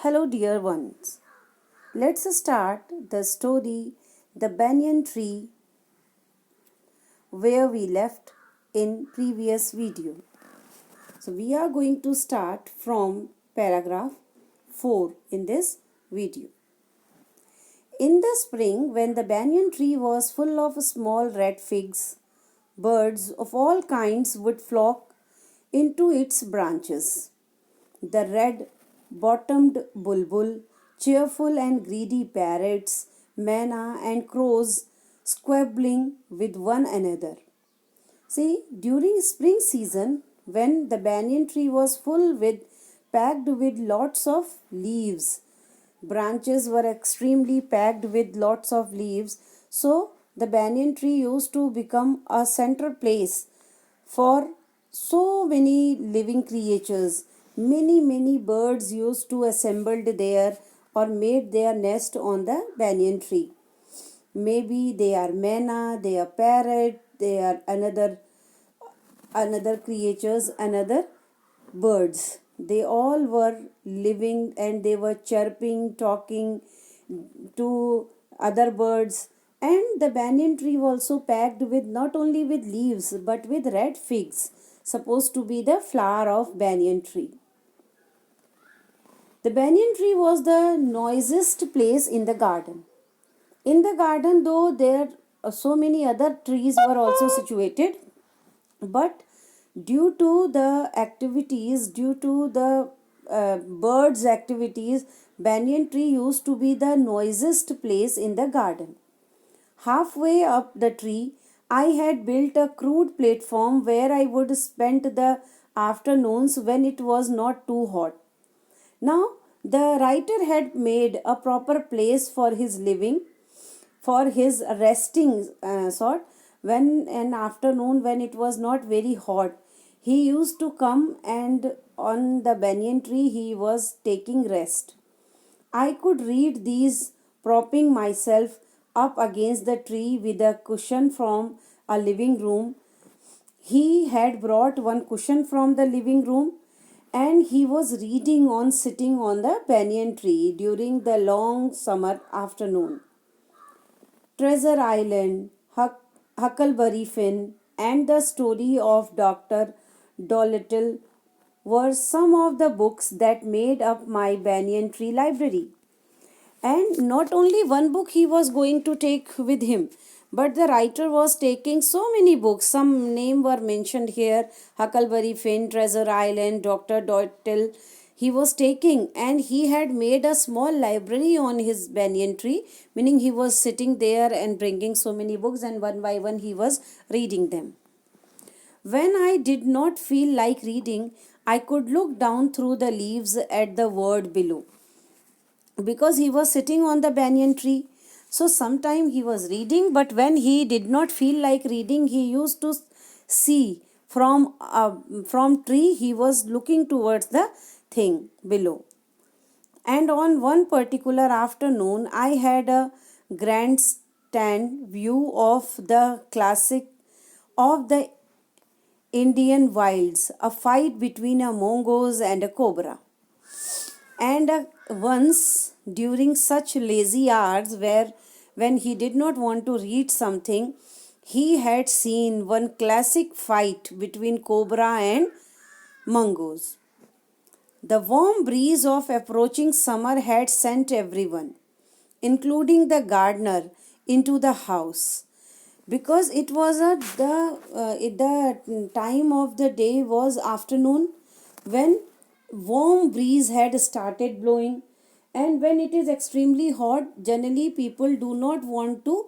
Hello, dear ones. Let's start the story The Banyan Tree where we left in previous video. So we are going to start from paragraph 4 in this video. In the spring, when the banyan tree was full of small red figs, birds of all kinds would flock into its branches. The red-bottomed bulbul, cheerful and greedy parrots, manna and crows squabbling with one another. See, during spring season, when the banyan tree was packed with lots of leaves, branches were extremely packed with lots of leaves, so the banyan tree used to become a central place for so many living creatures. Many birds used to assembled there or made their nest on the banyan tree. Maybe they are manna, they are parrot, they are another creatures, another birds. They all were living and they were chirping, talking to other birds. And the banyan tree was also packed with not only with leaves but with red figs, supposed to be the flower of banyan tree. The banyan tree was the noisiest place in the garden. In the garden, though, there so many other trees were also situated, but due to the activities, due to the birds' activities, banyan tree used to be the noisiest place in the garden. Halfway up the tree, I had built a crude platform where I would spend the afternoons when it was not too hot. Now, the writer had made a proper place for his living, for his resting sort. When an afternoon, when it was not very hot, he used to come and on the banyan tree he was taking rest. I could read these propping myself up against the tree with a cushion from a living room. He had brought one cushion from the living room and he was reading on sitting on the banyan tree during the long summer afternoon. Treasure Island, Huckleberry Finn, and the story of Dr. Dolittle were some of the books that made up my banyan tree library. And not only one book he was going to take with him, but the writer was taking so many books. Some name were mentioned here: Huckleberry Finn, Treasure Island, Dr. Dolittle. He was taking, and he had made a small library on his banyan tree, meaning he was sitting there and bringing so many books, and one by one he was reading them. When I did not feel like reading, I could look down through the leaves at the word below, because he was sitting on the banyan tree. So sometime he was reading, but when he did not feel like reading, he used to see from tree. He was looking towards the thing below. And on one particular afternoon, I had a grandstand view of the classic of the Indian wilds, a fight between a mongoose and a cobra. And once during such lazy hours where when he did not want to read something, he had seen one classic fight between cobra and mongoose. The warm breeze of approaching summer had sent everyone, including the gardener, into the house, because it was the time of the day was afternoon, when warm breeze had started blowing. And when it is extremely hot, generally people do not want to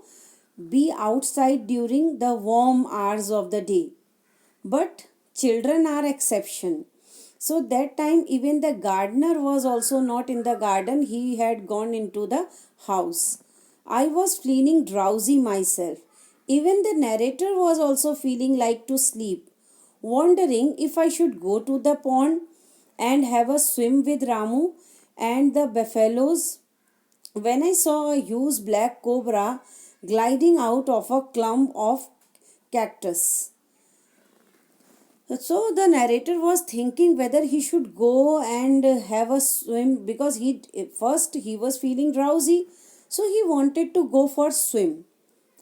be outside during the warm hours of the day, but children are exception. So that time even the gardener was also not in the garden, he had gone into the house. I was feeling drowsy myself. Even the narrator was also feeling like to sleep, wondering if I should go to the pond and have a swim with Ramu and the buffaloes, when I saw a huge black cobra gliding out of a clump of cactus. So the narrator was thinking whether he should go and have a swim, because he was feeling drowsy, so he wanted to go for swim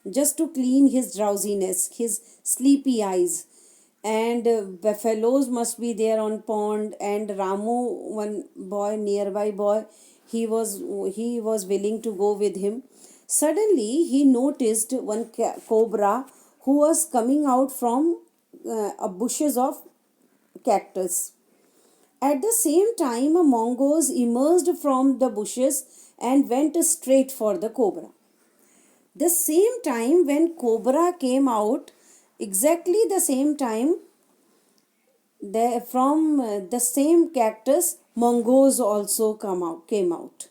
just to clean his drowsiness, his sleepy eyes. And buffaloes must be there on pond, and Ramu, one boy, nearby boy, he was willing to go with him. Suddenly he noticed one cobra who was coming out from a bushes of cactus. At the same time, a mongoose emerged from the bushes and went straight for the cobra. The same time when cobra came out, exactly the same time, from the same cactus, mongoose also came out.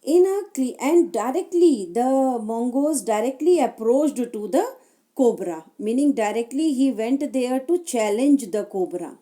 And directly the mongoose directly approached to the cobra, meaning directly he went there to challenge the cobra.